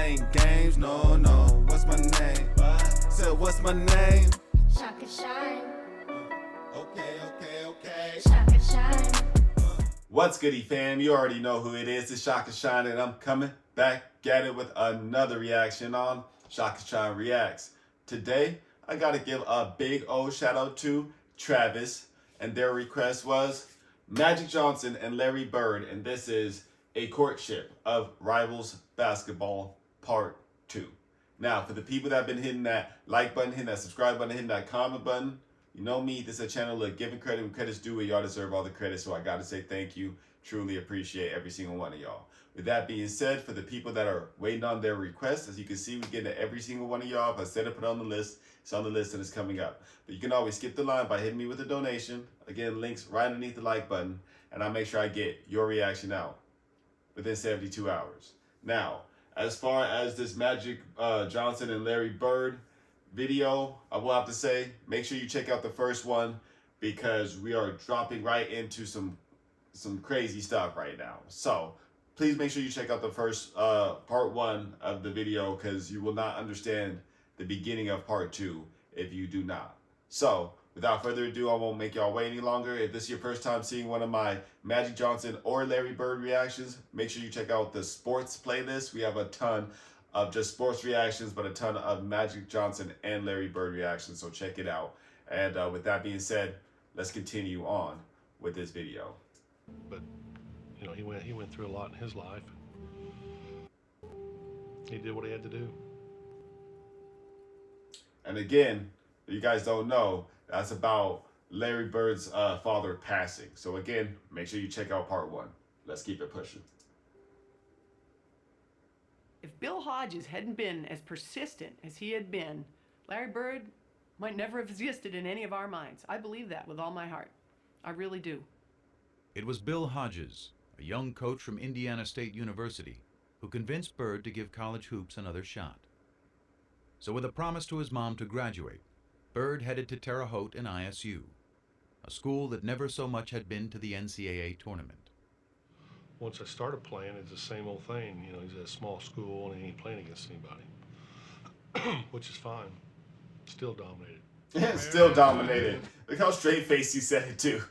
playing games, no, no. What's my name? Said, what's my name? ShakaShine. Okay. ShakaShine. What's goody, fam? You already know who it is. It's ShakaShine, and I'm coming back at it with another reaction on ShakaShine Reacts. Today, I gotta give a big old shout out to Travis, and their request was Magic Johnson and Larry Bird, and this is a courtship of Rivals Basketball Part 2. Now, for the people that have been hitting that like button, hitting that subscribe button, hitting that comment button, you know me, this is a channel of giving credit when credit's due, and y'all deserve all the credit, so I gotta say thank you. Truly appreciate every single one of y'all. With that being said, for the people that are waiting on their requests, as you can see, we get to every single one of y'all. If I said it, put it on the list, it's on the list and it's coming up. But you can always skip the line by hitting me with a donation. Again, links right underneath the like button, and I'll make sure I get your reaction out within 72 hours. Now, as far as this Magic Johnson and Larry Bird video, I will have to say, make sure you check out the first one because we are dropping right into some crazy stuff right now. So please make sure you check out the first part 1 of the video because you will not understand the beginning of part 2 if you do not. So without further ado, I won't make y'all wait any longer. If this is your first time seeing one of my Magic Johnson or Larry Bird reactions, make sure you check out the sports playlist. We have a ton of just sports reactions, but a ton of Magic Johnson and Larry Bird reactions, so check it out. And with that being said, let's continue on with this video. But you know, he went through a lot in his life. He did what he had to do. And again, if you guys don't know, that's about Larry Bird's father passing. So again, make sure you check out part 1. Let's keep it pushing. If Bill Hodges hadn't been as persistent as he had been, Larry Bird might never have existed in any of our minds. I believe that with all my heart. I really do. It was Bill Hodges, a young coach from Indiana State University, who convinced Bird to give college hoops another shot. So with a promise to his mom to graduate, Bird headed to Terre Haute and ISU, a school that never so much had been to the NCAA tournament. Once I started playing, it's the same old thing. You know, he's at a small school and he ain't playing against anybody, which is fine. Still dominated. Still dominated. Look how straight-faced he said it too.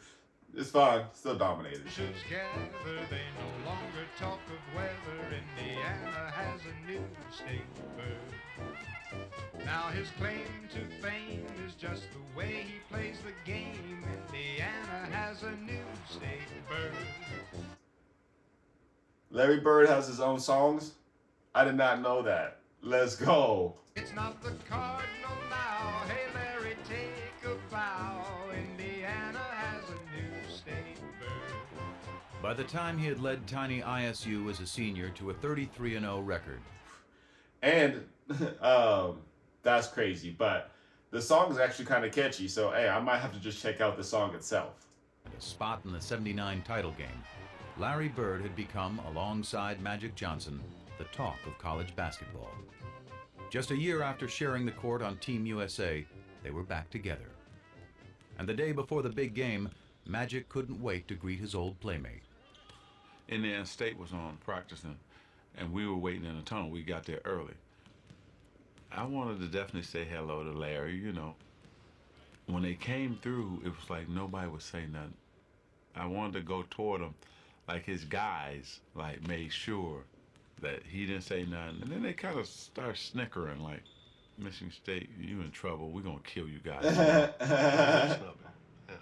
It's fine. Still dominated. Gather, they no longer talk of whether Indiana has a new state bird. Now his claim to fame is just the way he plays the game. Indiana has a new state bird. Larry Bird has his own songs? I did not know that. Let's go. It's not the Cardinal now. Hey Larry, take a bow. Indiana has a new state bird. By the time he had led tiny ISU as a senior to a 33-0 record. And that's crazy, but the song is actually kind of catchy, so hey, I might have to just check out the song itself. A spot in the '79 title game, Larry Bird had become, alongside Magic Johnson, the talk of college basketball. Just a year after sharing the court on Team USA, they were back together. And the day before the big game, Magic couldn't wait to greet his old playmate. Indiana State was on practicing, and we were waiting in the tunnel. We got there early. I wanted to definitely say hello to Larry, you know. When they came through, it was like nobody would say nothing. I wanted to go toward him, like his guys, like made sure that he didn't say nothing. And then they kind of start snickering, like, Michigan State, you in trouble. We're going to kill you guys. I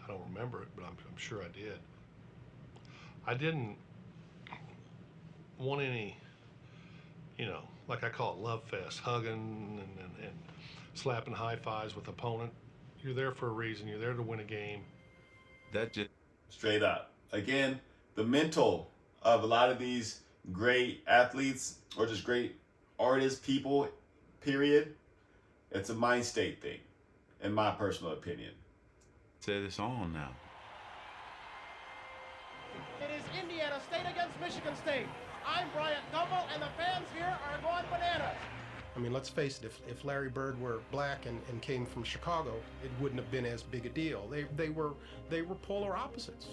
don't remember it, but I'm sure I did. I didn't want any, you know, like I call it love fest, hugging and slapping high fives with opponent. You're there for a reason. You're there to win a game. That just... Straight up. Again, the mental of a lot of these great athletes or just great artists, people, period, it's a mind state thing, in my personal opinion. Said it's on now. It is Indiana State against Michigan State. I'm Bryant Gumbel, and the fans here are going bananas. I mean, let's face it, if Larry Bird were black and came from Chicago, it wouldn't have been as big a deal. They were polar opposites.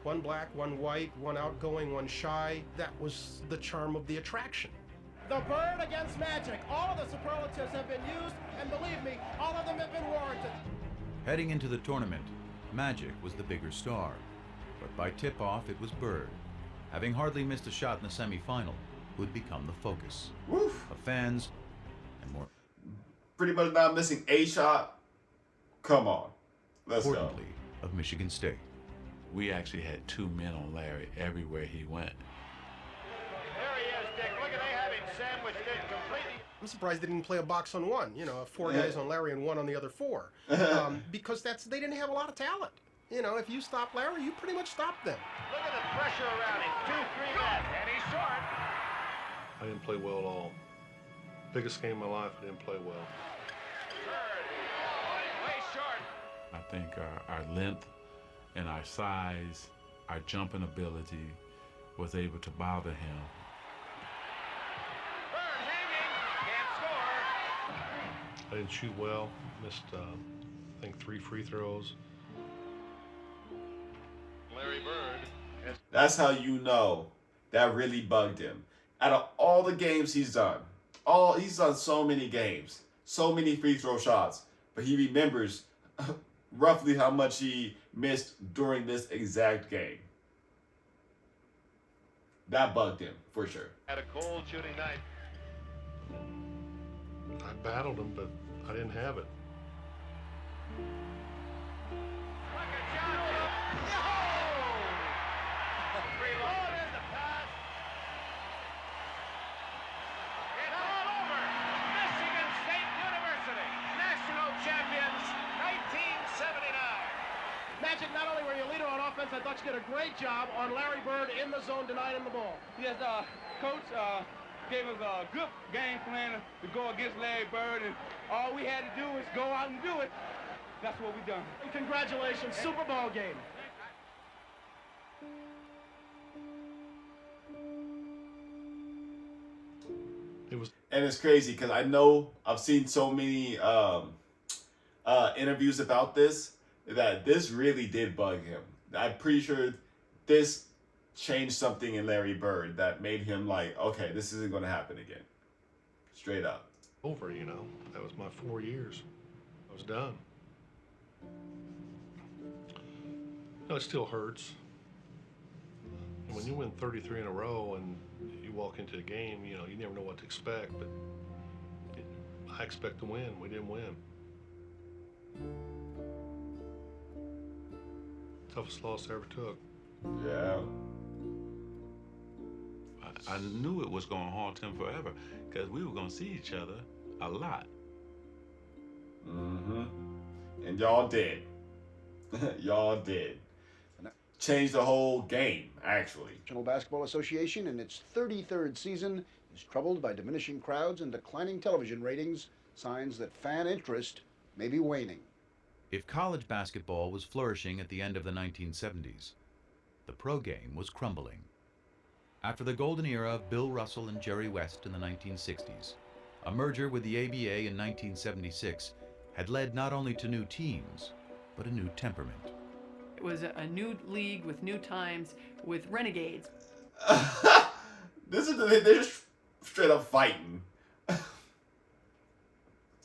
One black, one white, one outgoing, one shy. That was the charm of the attraction. The Bird against Magic. All of the superlatives have been used, and believe me, all of them have been warranted. Heading into the tournament, Magic was the bigger star, but by tip-off it was Bird, having hardly missed a shot in the semifinal, who had become the focus Woof. of fans and more Pretty much not missing a shot. Come on. Let's go. importantly of Michigan State. We actually had 2 men on Larry everywhere he went. There he is, Dick. Look at they have him sandwiched in completely. I'm surprised they didn't play a box on one. You know, 4 guys on Larry and 1 on the other 4, because they didn't have a lot of talent. You know, if you stop Larry, you pretty much stop them. Look at the pressure around him. 2, 3 men, and he's short. I didn't play well at all. Biggest game of my life, I didn't play well. Way short. I think our length and our size, our jumping ability was able to bother him. Bird hanging. Can't score. I didn't shoot well. Missed, I think, 3 free throws. Larry Bird. That's how you know that really bugged him. Out of all the games he's done, he's done so many games, so many free throw shots, but he remembers roughly how much he missed during this exact game. That bugged him, for sure. Had a cold shooting night. I battled him, but I didn't have it. Like a shot. Oh, there's the pass. It's all over. Michigan State University, national champions, 1979. Magic, not only were you leader on offense, I thought you did a great job on Larry Bird in the zone denying him the ball. Yes, Coach gave us a good game plan to go against Larry Bird, and all we had to do was go out and do it. That's what we done. And congratulations, Super Bowl game. It was And it's crazy because I know I've seen so many interviews about this that this really did bug him. I'm pretty sure this changed something in Larry Bird that made him like, okay, this isn't going to happen again. Straight up. over, you know. That was my 4 years. I was done. No, it still hurts. And when you win 33 in a row and you walk into a game, you know, you never know what to expect, but I expect to win. We didn't win. Toughest loss I ever took. Yeah. I knew it was going to haunt him forever because we were going to see each other a lot. Mm-hmm. And y'all did. Y'all did. Changed the whole game, actually. National Basketball Association, in its 33rd season, is troubled by diminishing crowds and declining television ratings, signs that fan interest may be waning. If college basketball was flourishing at the end of the 1970s, the pro game was crumbling. After the golden era of Bill Russell and Jerry West in the 1960s, a merger with the ABA in 1976 had led not only to new teams, but a new temperament. It was a new league with new times, with renegades. They're just straight up fighting.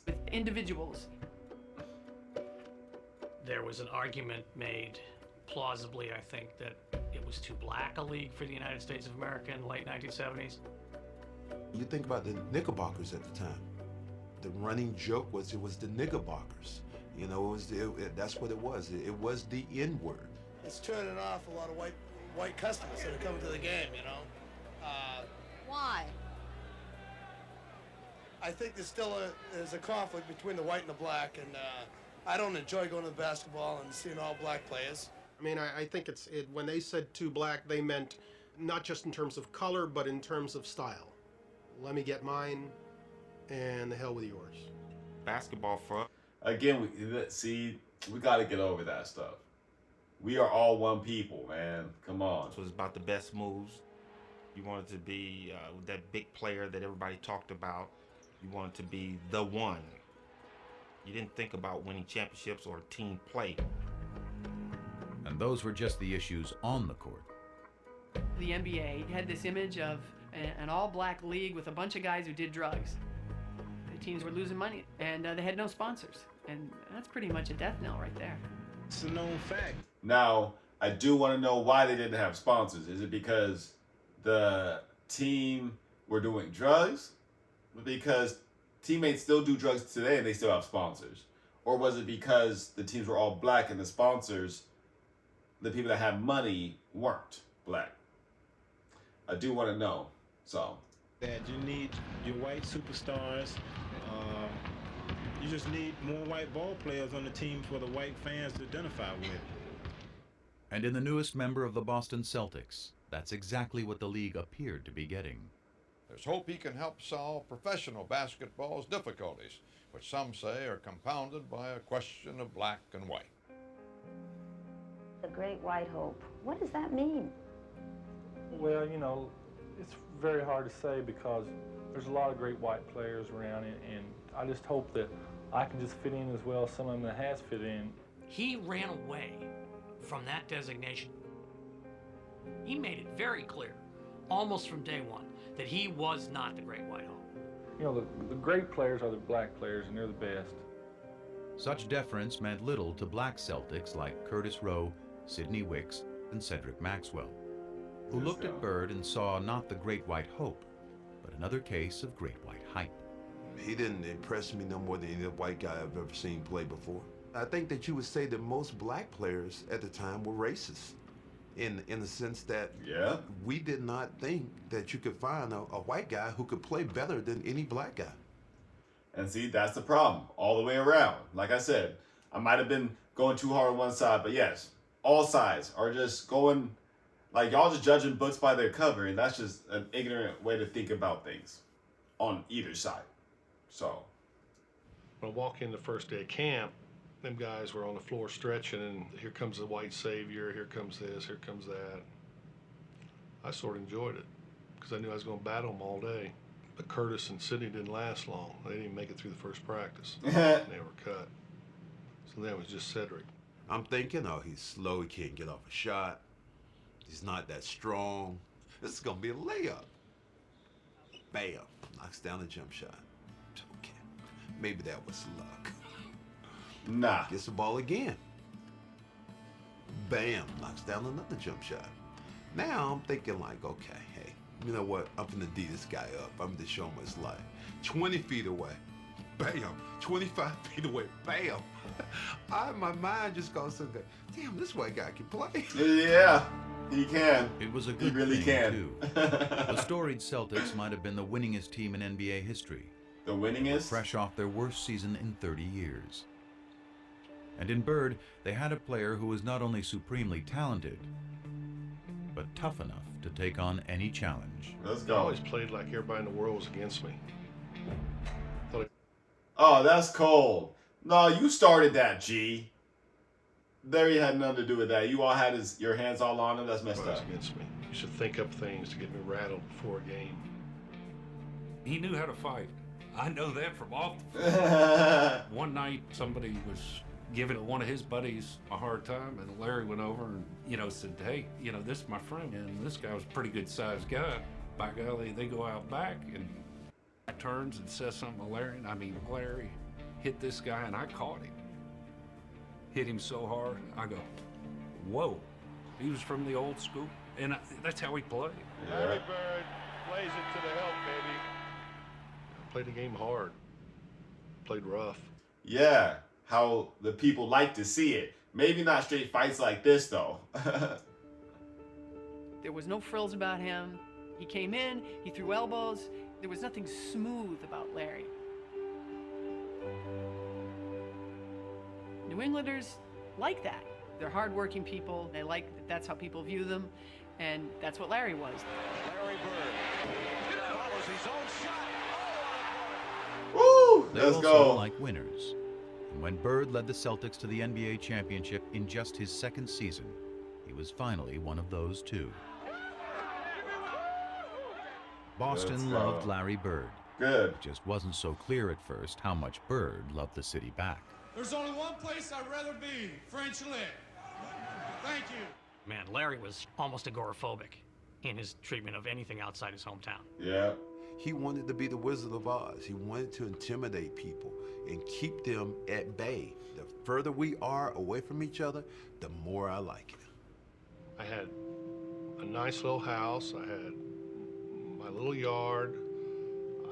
With individuals. There was an argument made, plausibly, I think, that it was too black a league for the United States of America in the late 1970s. You think about the Knickerbockers at the time. The running joke was it was the Knickerbockers. You know, that's what it was. It was the N-word. It's turning off a lot of white customers that are coming to the game, you know. Why? I think there's a conflict between the white and the black, and I don't enjoy going to basketball and seeing all black players. I mean, I think when they said too black, they meant not just in terms of color, but in terms of style. Let me get mine, and the hell with yours. Basketball for Again, we got to get over that stuff. We are all one people, man. Come on. So it's about the best moves. You wanted to be that big player that everybody talked about. You wanted to be the one. You didn't think about winning championships or team play. And those were just the issues on the court. The NBA had this image of an all-black league with a bunch of guys who did drugs. The teams were losing money, and they had no sponsors. And that's pretty much a death knell right there. It's a known fact. Now, I do want to know why they didn't have sponsors. Is it because the team were doing drugs? Because teammates still do drugs today and they still have sponsors? Or was it because the teams were all black and the sponsors, the people that had money, weren't black? I do want to know. So That you need your white superstars. You just need more white ball players on the team for the white fans to identify with. And in the newest member of the Boston Celtics, that's exactly what the league appeared to be getting. There's hope he can help solve professional basketball's difficulties, which some say are compounded by a question of black and white. The great white hope. What does that mean? Well, you know, it's very hard to say because there's a lot of great white players around, and I just hope that I can just fit in as well as some of them that has fit in. He ran away from that designation. He made it very clear, almost from day one, that he was not the great white hope. You know, the great players are the black players, and they're the best. Such deference meant little to black Celtics like Curtis Rowe, Sidney Wicks, and Cedric Maxwell, who looked at Bird and saw not the great white hope, but another case of great white hype. He didn't impress me no more than any white guy I've ever seen play before. I think that you would say that most black players at the time were racist, in the sense that we did not think that you could find a white guy who could play better than any black guy. And see, that's the problem all the way around. Like I said, I might have been going too hard on one side, but yes, all sides are just going, like y'all just judging books by their cover, and that's just an ignorant way to think about things on either side. So when I walk in the first day of camp, them guys were on the floor stretching, and here comes the white savior, here comes this, here comes that. I sort of enjoyed it because I knew I was going to battle them all day. But Curtis and Sidney didn't last long. They didn't even make it through the first practice. And they were cut. So then it was just Cedric. I'm thinking, oh, he's slow, he can't get off a shot. He's not that strong. This is gonna be a layup. Bam, knocks down a jump shot. Okay, maybe that was luck. Nah. Gets the ball again. Bam, knocks down another jump shot. Now I'm thinking like, okay, hey, you know what? I'm gonna D this guy up. I'm gonna show him what it's like. 20 feet away. Bam. 25 feet away. Bam. My mind just goes to the, damn, this white guy can play. Yeah, he can. It was a good really thing, too. The storied Celtics might have been the winningest team in NBA history. The winningest? Fresh off their worst season in 30 years. And in Bird, they had a player who was not only supremely talented, but tough enough to take on any challenge. Let's I go. always played like everybody in the world was against me. Oh, that's cold. No, you started that, G. There, you had nothing to do with that. You all had your hands all on him. That's messed Everybody up. was against me. You should think up things to get me rattled before a game. He knew how to fight. I know that from off the field. One night, somebody was giving one of his buddies a hard time, and Larry went over and, said, hey, this is my friend, and this guy was a pretty good-sized guy. By golly, they go out back, and turns and says something to Larry, and Larry hit this guy, and I caught him. Hit him so hard, I go, whoa. He was from the old school, and that's how he played. Larry Bird plays it to the hilt, baby. Played the game hard. Played rough. Yeah, how the people like to see it. Maybe not straight fights like this, though. There was no frills about him. He came in, he threw elbows. There was nothing smooth about Larry. New Englanders like that. They're hardworking people. They like that that's how people view them. And that's what Larry was. Larry Bird follows his own shot. Woo! They Let's also go. like winners. And when Bird led the Celtics to the NBA championship in just his second season, he was finally one of those two. Boston loved Larry Bird. Good. It just wasn't so clear at first how much Bird loved the city back. There's only one place I'd rather be, French Lick. Thank you. Man, Larry was almost agoraphobic. in his treatment of anything outside his hometown. Yeah. He wanted to be the Wizard of Oz. He wanted to intimidate people and keep them at bay. The further we are away from each other, the more I like it. I had a nice little house. I had my little yard.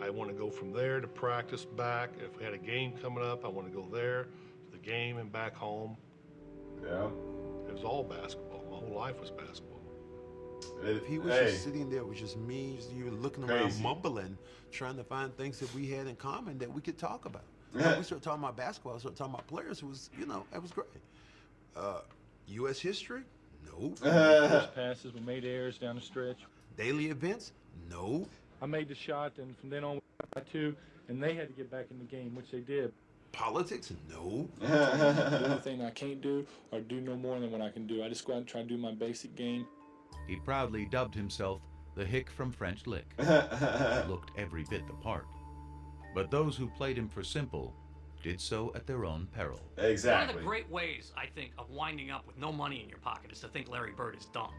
I want to go from there to practice back. If we had a game coming up, I want to go there to the game and back home. Yeah. It was all basketball. My whole life was basketball. If he was just sitting there with just me, you were looking around mumbling, trying to find things that we had in common that we could talk about. We started talking about basketball, we started talking about players. It was, it was great. U.S. history? No. First passes, we made errors down the stretch. Daily events? No. I made the shot, and from then on, we got by 2, and they had to get back in the game, which they did. Politics? No. The only thing I can't do or do no more than what I can do. I just go out and try to do my basic game. He proudly dubbed himself the Hick from French Lick. He looked every bit the part. But those who played him for simple did so at their own peril. Exactly. One of the great ways, I think, of winding up with no money in your pocket is to think Larry Bird is dumb.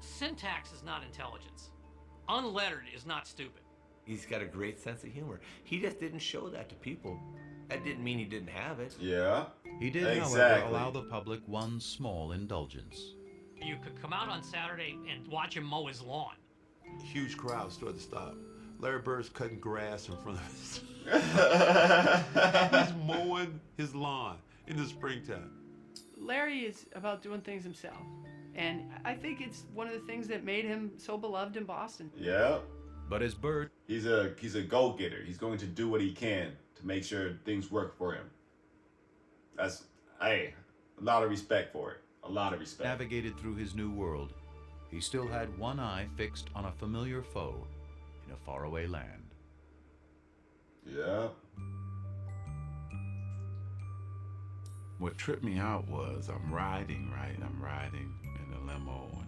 Syntax is not intelligence. Unlettered is not stupid. He's got a great sense of humor. He just didn't show that to people. That didn't mean he didn't have it. Yeah. He did, however, allow the public one small indulgence. You could come out on Saturday and watch him mow his lawn. Huge crowd started to stop. Larry Bird's cutting grass in front of us. He's mowing his lawn in the springtime. Larry is about doing things himself. And I think it's one of the things that made him so beloved in Boston. Yeah. But as Bird... He's a go-getter. He's going to do what he can to make sure things work for him. That's, a lot of respect for it. A lot of respect. Navigated through his new world, he still had one eye fixed on a familiar foe in a faraway land. Yeah. What tripped me out was I'm riding in the limo and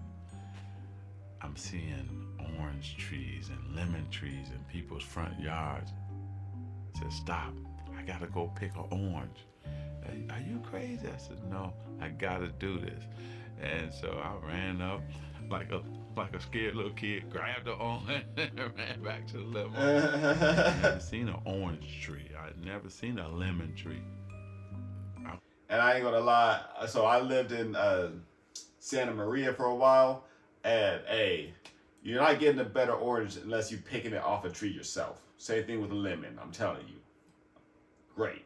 I'm seeing orange trees and lemon trees in people's front yards. I said, stop, I gotta go pick an orange. Are you crazy? I said, no, I gotta do this. And so I ran up like a scared little kid, grabbed the orange and ran back to the limo. I'd never seen an orange tree. I'd never seen a lemon tree. And I ain't gonna lie, so I lived in Santa Maria for a while, and you're not getting a better orange unless you're picking it off a tree yourself. Same thing with a lemon, I'm telling you. Great.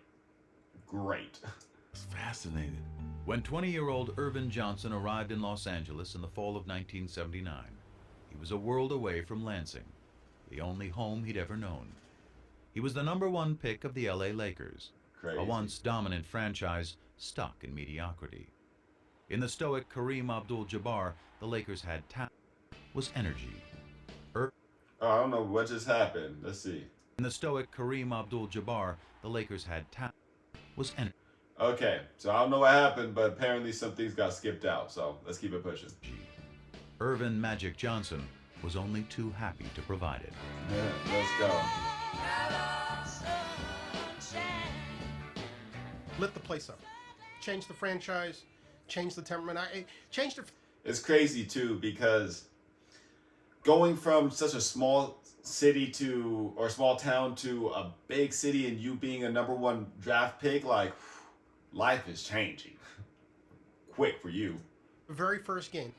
It's fascinating. When 20-year-old Irvin Johnson arrived in Los Angeles in the fall of 1979, he was a world away from Lansing, the only home he'd ever known. He was the #1 pick of the LA Lakers, a once dominant franchise stuck in mediocrity. In the stoic Kareem Abdul-Jabbar, the Lakers had talent, was energy. I don't know what just happened. Let's see. In the stoic Kareem Abdul-Jabbar, the Lakers had talent, was energy. Okay, so I don't know what happened, but apparently some things got skipped out, so let's keep it pushing. Irvin Magic Johnson was only too happy to provide it. Yeah, let's go. Lit the place up. Changed the franchise, changed the temperament. Changed it. It's crazy, too, because going from such a small city to, or small town to a big city and you being a #1 draft pick, like, life is changing. Quick for you. Very first game.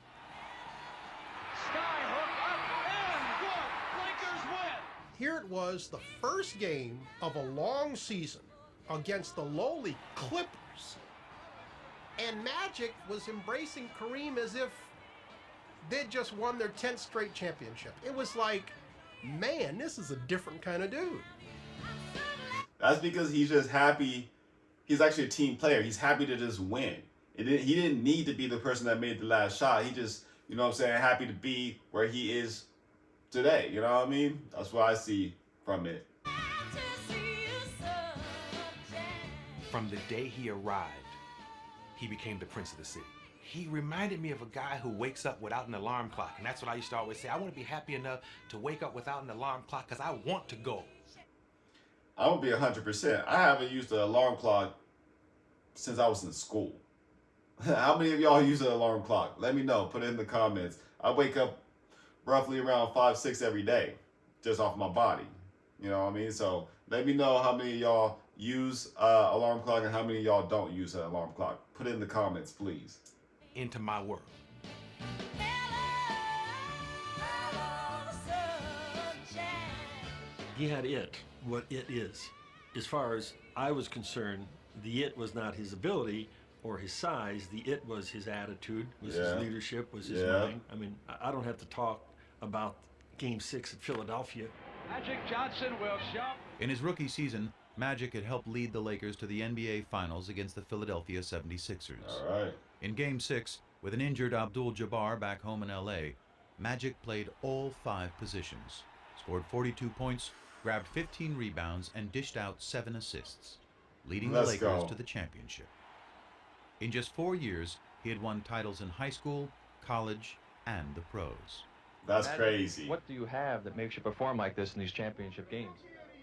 Here it was, the first game of a long season against the lowly Clippers. And Magic was embracing Kareem as if they'd just won their 10th straight championship. It was like, man, this is a different kind of dude. That's because he's just happy. He's actually a team player. He's happy to just win. He didn't need to be the person that made the last shot. He just, you know what I'm saying, happy to be where he is today. You know what I mean? That's what I see from it. From the day he arrived, he became the prince of the city. He reminded me of a guy who wakes up without an alarm clock. And that's what I used to always say. I want to be happy enough to wake up without an alarm clock because I want to go. I'm going to be 100%. I haven't used an alarm clock since I was in school. How many of y'all use an alarm clock? Let me know. Put it in the comments. I wake up roughly around 5-6 every day, just off my body. You know what I mean? So let me know how many of y'all use alarm clock and how many of y'all don't use an alarm clock. Put it in the comments, please. Into my world. He had it, what it is. As far as I was concerned, the it was not his ability or his size. The it was his attitude, was his leadership, was his mind. I mean, I don't have to talk about Game 6 at Philadelphia. Magic Johnson will shove. In his rookie season, Magic had helped lead the Lakers to the NBA Finals against the Philadelphia 76ers. All right. In Game 6, with an injured Abdul-Jabbar back home in LA, Magic played all 5 positions, scored 42 points, grabbed 15 rebounds, and dished out 7 assists, leading the Lakers to the championship. In just 4 years, he had won titles in high school, college, and the pros. That's crazy. What do you have that makes you perform like this in these championship games?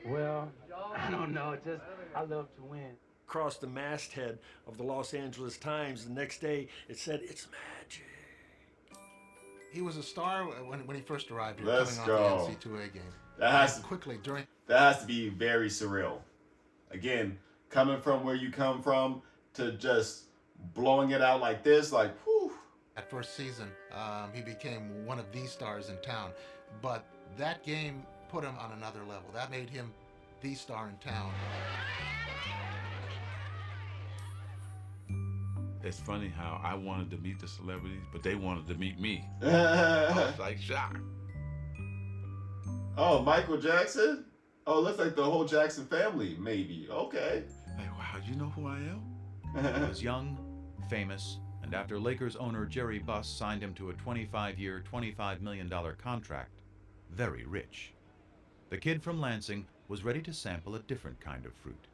Well, I don't know. Just I love to win. Across the masthead of the Los Angeles Times the next day, it said, "It's Magic." He was a star when he first arrived here, Let's coming go. off the NC2A game. That has to, quickly during. That has to be very surreal. Again, coming from where you come from to just blowing it out like this, like, whew. That first season, he became one of the stars in town. But that game put him on another level. That made him the star in town. It's funny how I wanted to meet the celebrities, but they wanted to meet me. I was like shocked. Oh, Michael Jackson? Oh, it looks like the whole Jackson family, maybe. Okay. Like, wow, you know who I am? He was young, famous, and after Lakers owner Jerry Buss signed him to a 25-year, $25 million contract, very rich. The kid from Lansing was ready to sample a different kind of fruit.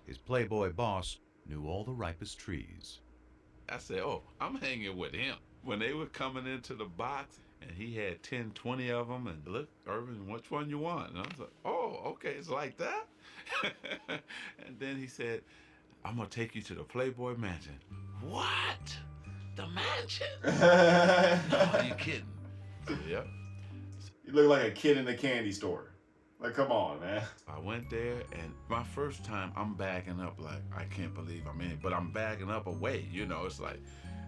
His playboy boss knew all the ripest trees. I said, oh, I'm hanging with him. When they were coming into the box, and he had 10, 20 of them, and look, Irvin, which one you want? And I was like, oh, okay, it's like that? And then he said, I'm going to take you to the Playboy Mansion. What? The mansion? No, are you kidding? Yep. You look like a kid in a candy store. Like, come on, man. I went there, and my first time, I'm backing up like, I can't believe I'm in it, but I'm backing up away. You know, it's like,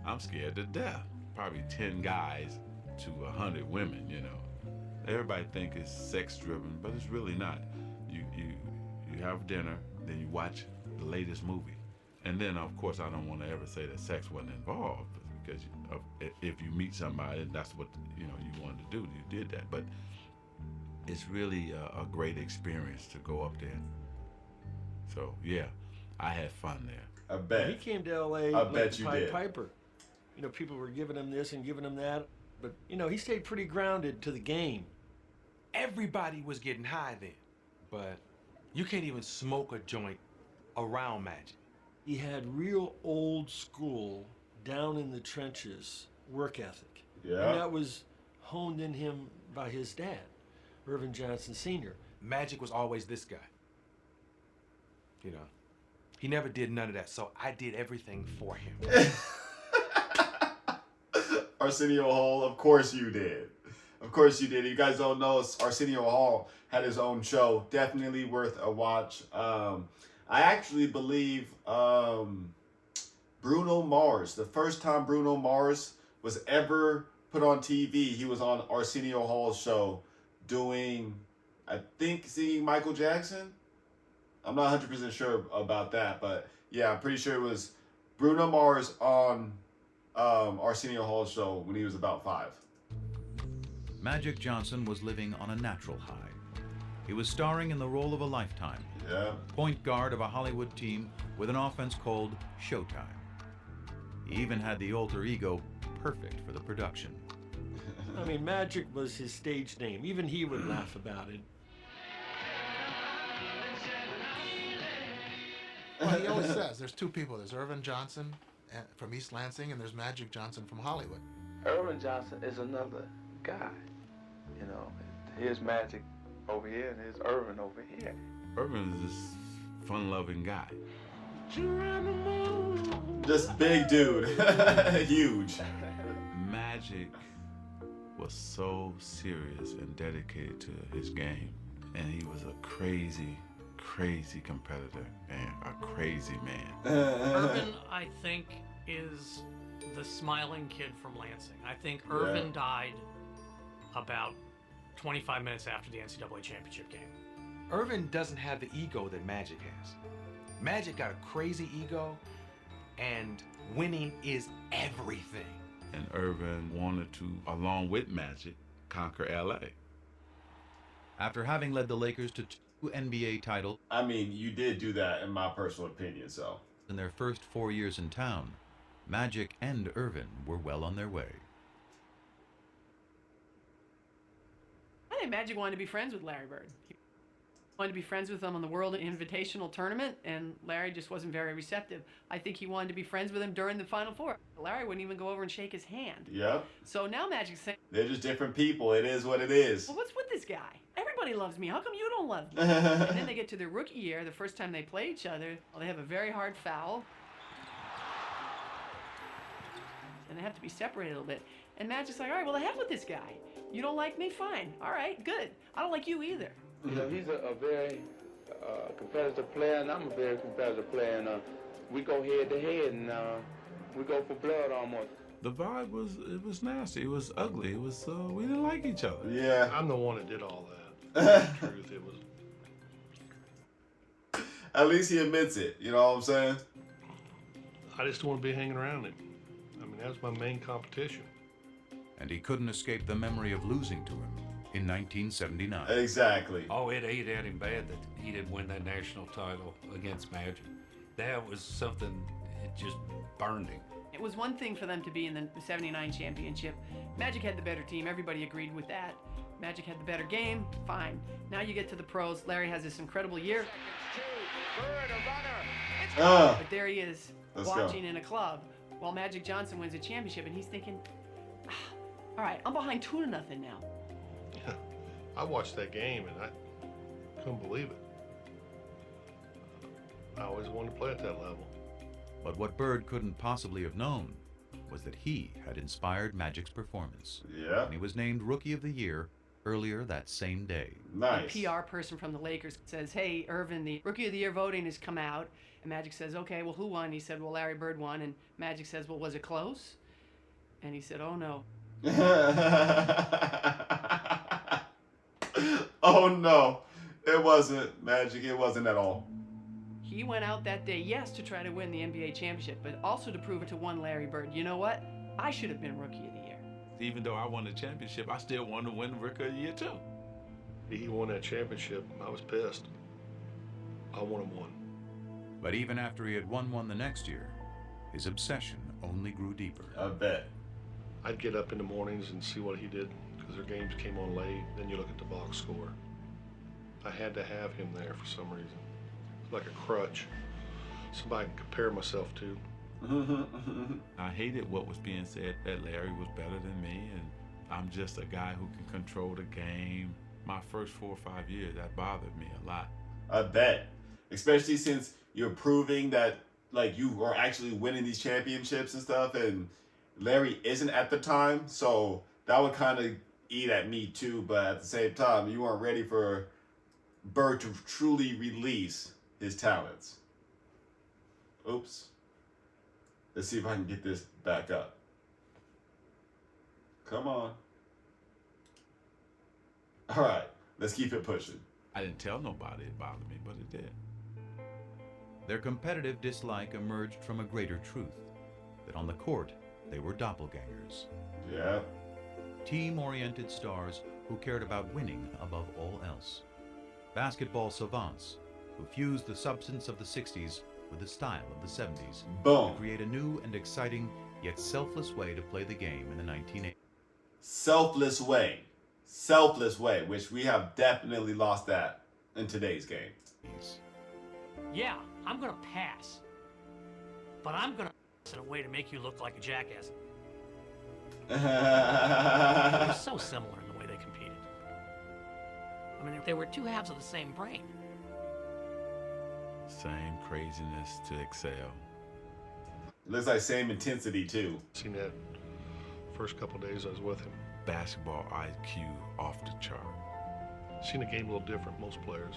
I'm scared to death. Probably 10 guys to 100 women, you know. Everybody think it's sex-driven, but it's really not. You have dinner, then you watch the latest movie. And then, of course, I don't want to ever say that sex wasn't involved, because if you meet somebody, that's what, you know, you wanted to do, you did that. But it's really a great experience to go up there. So, yeah, I had fun there. I bet. He came to L.A. I like bet the you Pied did. Piper. You know, people were giving him this and giving him that. But, you know, he stayed pretty grounded to the game. Everybody was getting high then, but you can't even smoke a joint around Magic. He had real old school, down in the trenches work ethic. Yeah. And that was honed in him by his dad, Irvin Johnson Sr. Magic was always this guy. You know, he never did none of that, so I did everything for him. Arsenio Hall, of course you did. Of course you did. You guys don't know, Arsenio Hall had his own show. Definitely worth a watch. I actually believe Bruno Mars, the first time Bruno Mars was ever put on TV, he was on Arsenio Hall's show doing, I think, singing Michael Jackson. I'm not 100% sure about that, but yeah, I'm pretty sure it was Bruno Mars on Arsenio Hall's show when he was about 5. Magic Johnson was living on a natural high. He was starring in the role of a lifetime. Yeah. Point guard of a Hollywood team with an offense called Showtime. He even had the alter ego perfect for the production. I mean, Magic was his stage name. Even he would laugh about it. Well, he always says there's 2 people. There's Irvin Johnson from East Lansing, and there's Magic Johnson from Hollywood. Irvin Johnson is another guy. You know, here's Magic over here, and here's Irvin over here. Irvin is this fun-loving guy. Just big dude. Huge. Magic was so serious and dedicated to his game. And he was a crazy, crazy competitor and a crazy man. Irvin, I think, is the smiling kid from Lansing. I think Irvin died about 25 minutes after the NCAA championship game. Irvin doesn't have the ego that Magic has. Magic got a crazy ego, and winning is everything. And Irvin wanted to, along with Magic, conquer LA. After having led the Lakers to 2 NBA titles, I mean, you did do that in my personal opinion, so. In their first 4 years in town, Magic and Irvin were well on their way. I think Magic wanted to be friends with Larry Bird. He wanted to be friends with him on the World Invitational Tournament, and Larry just wasn't very receptive. I think he wanted to be friends with him during the Final Four. Larry wouldn't even go over and shake his hand. Yep. So now Magic's saying, they're just different people. It is what it is. well, what's with this guy? Everybody loves me. How come you don't love me? And then they get to their rookie year, the first time they play each other, well, they have a very hard foul. And they have to be separated a little bit. And Magic's like, all right, well, the hell with this guy. You don't like me? Fine. All right, good. I don't like you either. You know, he's a very competitive player, and I'm a very competitive player, and we go head to head, and we go for blood almost. The vibe was nasty. It was ugly. It was we didn't like each other. Yeah. I'm the one that did all that. The truth, it was. At least he admits it. You know what I'm saying? I just don't want to be hanging around it. I mean, that was my main competition. And he couldn't escape the memory of losing to him in 1979. Exactly. Oh, it ate at him bad that he didn't win that national title against Magic. That was something, it just burned him. It was one thing for them to be in the 79 championship. Magic had the better team. Everybody agreed with that. Magic had the better game. Fine. Now you get to the pros. Larry has this incredible year. But there he is, watching in a club while Magic Johnson wins a championship, and he's thinking, all right, I'm behind 2-0 now. I watched that game and I couldn't believe it. I always wanted to play at that level. But what Bird couldn't possibly have known was that he had inspired Magic's performance. Yeah. And he was named Rookie of the Year earlier that same day. Nice. The PR person from the Lakers says, hey, Irvin, the Rookie of the Year voting has come out. And Magic says, okay, well, who won? He said, well, Larry Bird won. And Magic says, well, was it close? And he said, oh, no. Oh, no. It wasn't, Magic. It wasn't at all. He went out that day, yes, to try to win the NBA championship, but also to prove it to one Larry Bird. You know what? I should have been Rookie of the Year. Even though I won the championship, I still wanted to win Rookie of the Year too. He won that championship. I was pissed. I want him one. But even after he had won one the next year, his obsession only grew deeper. I bet. I'd get up in the mornings and see what he did because their games came on late. Then you look at the box score. I had to have him there for some reason. Like a crutch, somebody I can compare myself to. I hated what was being said that Larry was better than me, and I'm just a guy who can control the game. My first 4 or 5 years, that bothered me a lot. I bet. Especially since you're proving that like you are actually winning these championships and stuff, and Larry isn't at the time, so that would kind of eat at me too, but at the same time, you weren't ready for Bird to truly release his talents. Oops. Let's see if I can get this back up. Come on. All right, let's keep it pushing. I didn't tell nobody it bothered me, but it did. Their competitive dislike emerged from a greater truth, that on the court, they were doppelgangers. Yeah. Team-oriented stars who cared about winning above all else. Basketball savants who fused the substance of the 60s with the style of the 70s. Boom. To create a new and exciting, yet selfless way to play the game in the 1980s. Selfless way. Selfless way, which we have definitely lost that in today's game. Yeah, I'm gonna pass. But I'm gonna pass in a way to make you look like a jackass. They're so similar in the way they competed. I mean, they were two halves of the same brain. Same craziness to excel. Looks like same intensity too. Seen that first couple days I was with him. basketball IQ off the chart. Seen the game a little different, most players.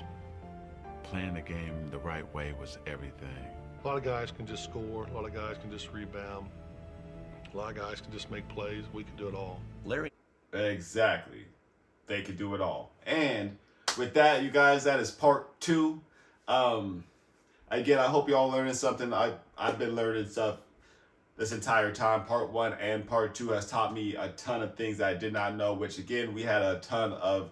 Playing the game the right way was everything. A lot of guys can just score, a lot of guys can just rebound, a lot of guys can just make plays. We can do it all. Larry. Exactly. They could do it all. And with that, you guys, that is part 2. Again, I hope y'all learning something. I've been learning stuff this entire time. Part 1 and part 2 has taught me a ton of things that I did not know, which again, we have a ton of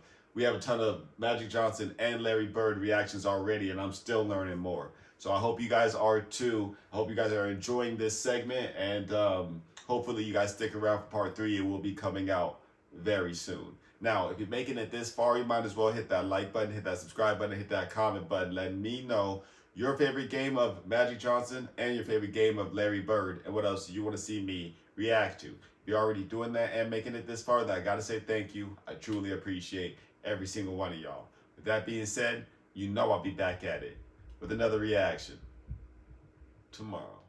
Magic Johnson and Larry Bird reactions already, and I'm still learning more. So I hope you guys are too. I hope you guys are enjoying this segment, and hopefully you guys stick around for part 3. It will be coming out very soon. Now, if you're making it this far, you might as well hit that like button, hit that subscribe button, hit that comment button. Let me know your favorite game of Magic Johnson and your favorite game of Larry Bird, and what else you want to see me react to. If you're already doing that and making it this far, then I gotta say thank you. I truly appreciate every single one of y'all. With that being said, you know I'll be back at it with another reaction tomorrow.